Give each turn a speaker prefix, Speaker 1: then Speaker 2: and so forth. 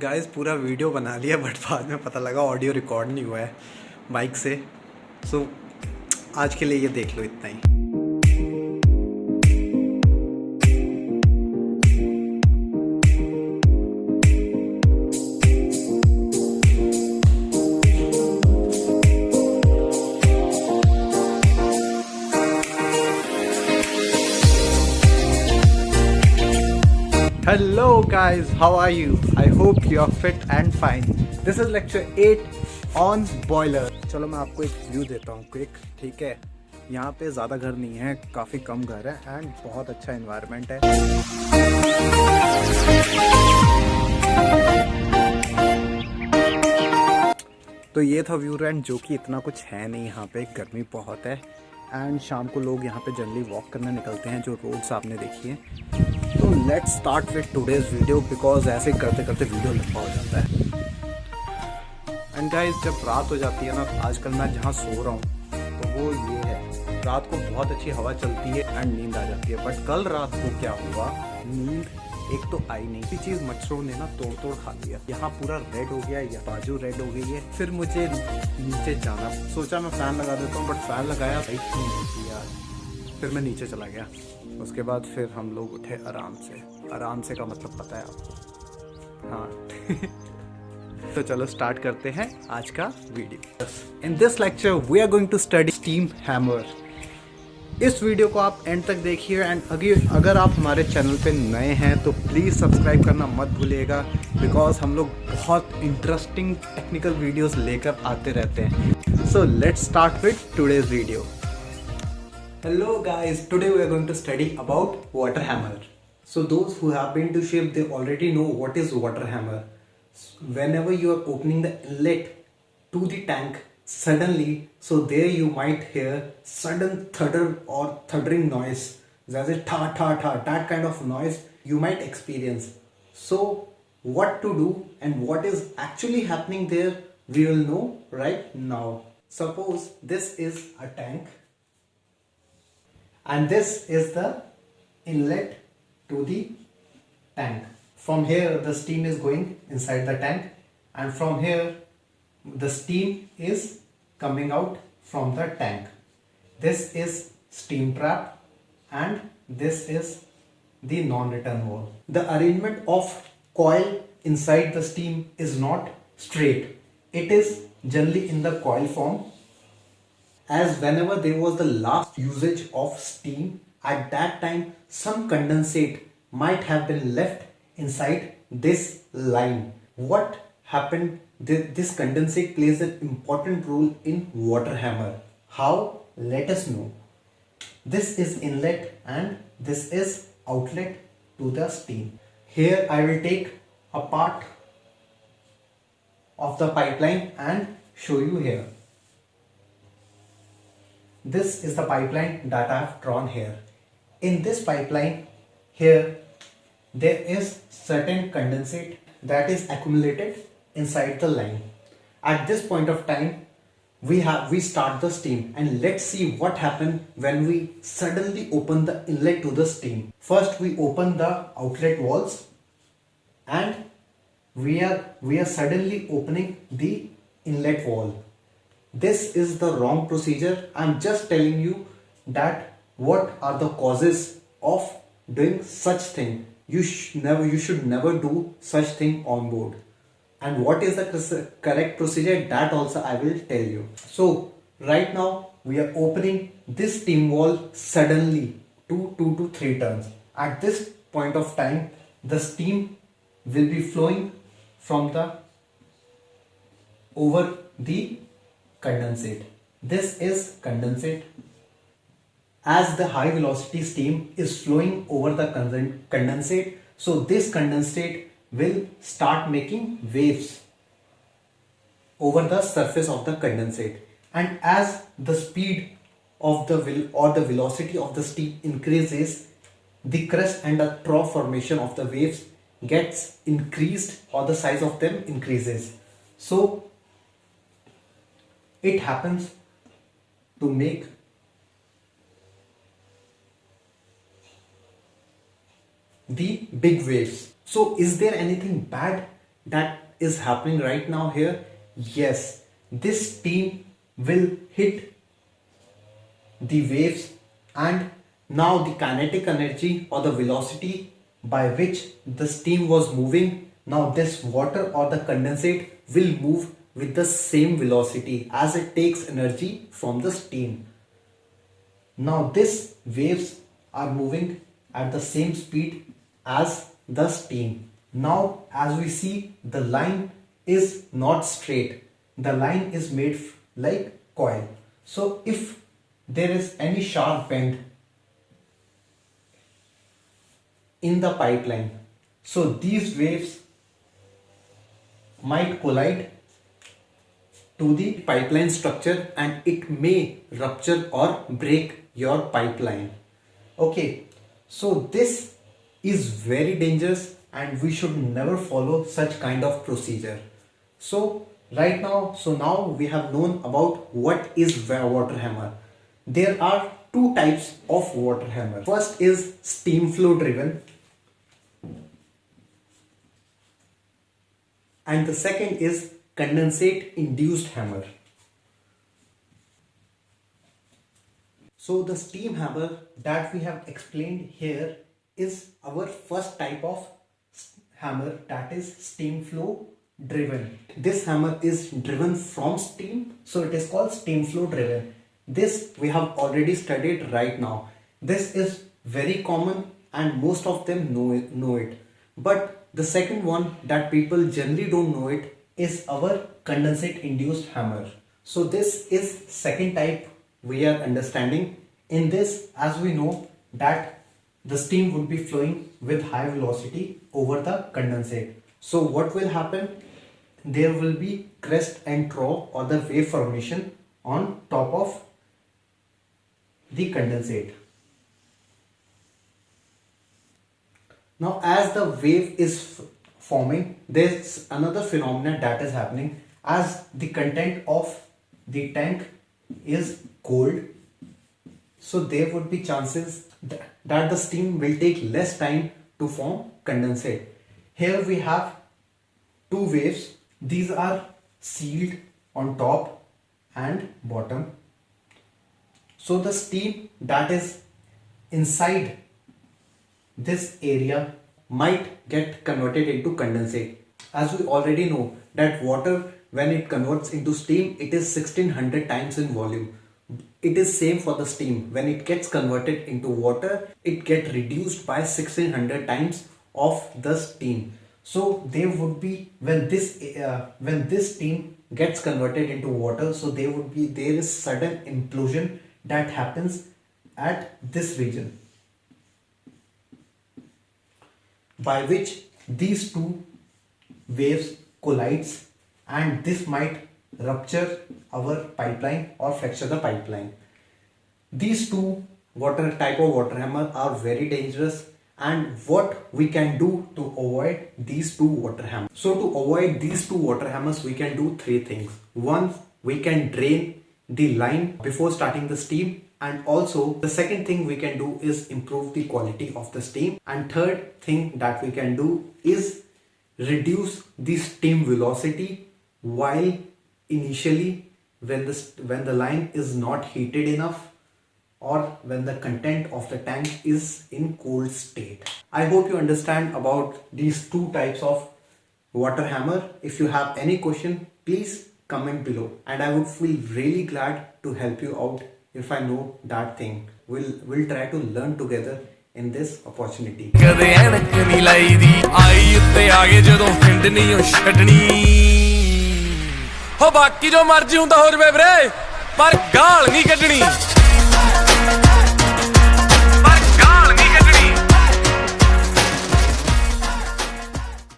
Speaker 1: Guys पूरा video बना लिया बट बाद में पता लगा ऑडियो रिकॉर्ड नहीं हुआ है माइक से। सो आज के लिए ये देख लो इतना ही। Hello guys, how are you? I hope you are fit and fine. This is lecture 8 on boiler. चलो मैं आपको एक व्यू देता हूँ क्विक, ठीक है। यहाँ पे ज़्यादा घर नहीं है, काफ़ी कम घर है एंड बहुत अच्छा एनवायरनमेंट है। तो ये था व्यू एंड जो कि इतना कुछ है नहीं, यहाँ पे गर्मी बहुत है एंड शाम को लोग यहाँ पे जनरली वॉक करने निकलते हैं, जो रोड्स आपने देखी है। तो let's start with today's video because ऐसे करते करते वीडियो लंबा हो जाता है। एंड गाइस जब रात हो जाती है ना, आजकल मैं जहाँ सो रहा हूँ तो वो ये है, रात को बहुत अच्छी हवा चलती है एंड नींद आ जाती है। बट कल रात को क्या हुआ, नींद एक तो आई नहीं, इसी चीज मच्छरों ने ना तोड़ तोड़ खा लिया। यहाँ पूरा रेड हो गया, ये बाजू रेड हो गई है। फिर मुझे नीचे जाना, सोचा मैं फैन लगा देता हूँ, बट फैन लगाया भाई नहीं होती यार। फिर मैं नीचे चला गया। उसके बाद फिर हम लोग उठे आराम से का मतलब पता है आपको, हाँ। तो चलो स्टार्ट करते हैं आज का video. In this lecture we are going to study steam hammer. इस वीडियो को आप एंड तक देखिए एंड अगर आप हमारे चैनल पे नए हैं तो प्लीज़ सब्सक्राइब करना मत भूलिएगा, बिकॉज हम लोग बहुत इंटरेस्टिंग टेक्निकल वीडियोस लेकर आते रहते हैं। So let's start with today's video. Hello guys, today we are going to study about water hammer. So those who have been to ship, they already know what is water hammer. Whenever you are opening the inlet to the tank, suddenly, so there you might hear sudden thudder or thuddering noise. There's a tha tha tha, that kind of noise you might experience. So what to do and what is actually happening there, we will know right now. Suppose this is a tank and this is the inlet to the tank. From here the steam is going inside the tank and from here the steam is coming out from the tank. This is steam trap and this is the non-return wall. The arrangement of coil inside the steam is not straight. It is generally in the coil form, as whenever there was the last usage of steam, at that time some condensate might have been left inside this line. What happened? This condensate plays an important role in water hammer. How? Let us know. This is inlet and this is outlet to the steam. Here I will take a part of the pipeline and show you here. This is the pipeline that I have drawn here. In this pipeline here there is certain condensate that is accumulated inside the line. At this point of time we start the steam, and let's see what happens when we suddenly open the inlet to the steam. First we open the outlet walls and we are suddenly opening the inlet wall. This is the wrong procedure. I'm just telling you that what are the causes of doing such thing. You should never do such thing on board. And what is the correct procedure, that also I will tell you. So right now we are opening this steam wall suddenly to 2 to 3 turns. At this point of time the steam will be flowing from the over the condensate. This is condensate. As the high velocity steam is flowing over the condensate, so this condensate will start making waves over the surface of the condensate, and as the speed of the velocity of the steam increases, the crest and the trough formation of the waves gets increased, or the size of them increases. So it happens to make the big waves. So is there anything bad that is happening right now here, yes, this steam will hit the waves, and now the kinetic energy or the velocity by which the steam was moving, now this water or the condensate will move with the same velocity as it takes energy from the steam. Now these waves are moving at the same speed as the steam. Now as we see, the line is not straight. The line is made like coil. So if there is any sharp bend in the pipeline, so these waves might collide to the pipeline structure and it may rupture or break your pipeline. Okay, so this is very dangerous and we should never follow such kind of procedure. So right now, now we have known about what is water hammer. There are two types of water hammer. First is steam flow driven, and the second is condensate induced hammer. So the steam hammer that we have explained here is our first type of hammer, that is steam flow driven. This hammer is driven from steam, so it is called steam flow driven. This we have already studied right now. This is very common and most of them know it. But the second one that people generally don't know it is our condensate induced hammer. So this is second type we are understanding. In this, as we know that the steam would be flowing with high velocity over the condensate. So what will happen? There will be crest and trough or the wave formation on top of the condensate. Now as the wave is forming, there's another phenomenon that is happening. As the content of the tank is cold, so there would be chances that the steam will take less time to form condensate. Here we have two waves. These are sealed on top and bottom. So the steam that is inside this area might get converted into condensate. As we already know that water, when it converts into steam, it is 1600 times in volume. It is same for the steam. When it gets converted into water, it gets reduced by 1600 times of the steam. So there would be, when this steam gets converted into water, so there is sudden implosion that happens at this region, by which these two waves collides, and this might rupture our pipeline or fracture the pipeline. These two type of water hammer are very dangerous, and what we can do to avoid these two water hammers. So to avoid these two water hammers, we can do three things. One, we can drain the line before starting the steam, and also the second thing we can do is improve the quality of the steam, and third thing that we can do is reduce the steam velocity while initially when the line is not heated enough or when the content of the tank is in cold state. I hope you understand about these two types of water hammer. If you have any question, please comment below, and I would feel really glad to help you out if I know that thing. We'll try to learn together in this opportunity.
Speaker 2: ਕਦੇ ਐਨਕ ਨਹੀਂ ਲਾਈਦੀ ਆਈ ਉੱਤੇ ਆ ਗਏ ਜਦੋਂ ਹਿੰਡ ਨਹੀਂ ਉਹ ਛੱਡਣੀ ਹੋ ਬਾਕੀ ਜੋ ਮਰਜ਼ੀ ਹੁੰਦਾ ਹੋ ਜਵੇ ਵੀਰੇ ਪਰ ਗਾਲ ਨਹੀਂ ਕੱਢਣੀ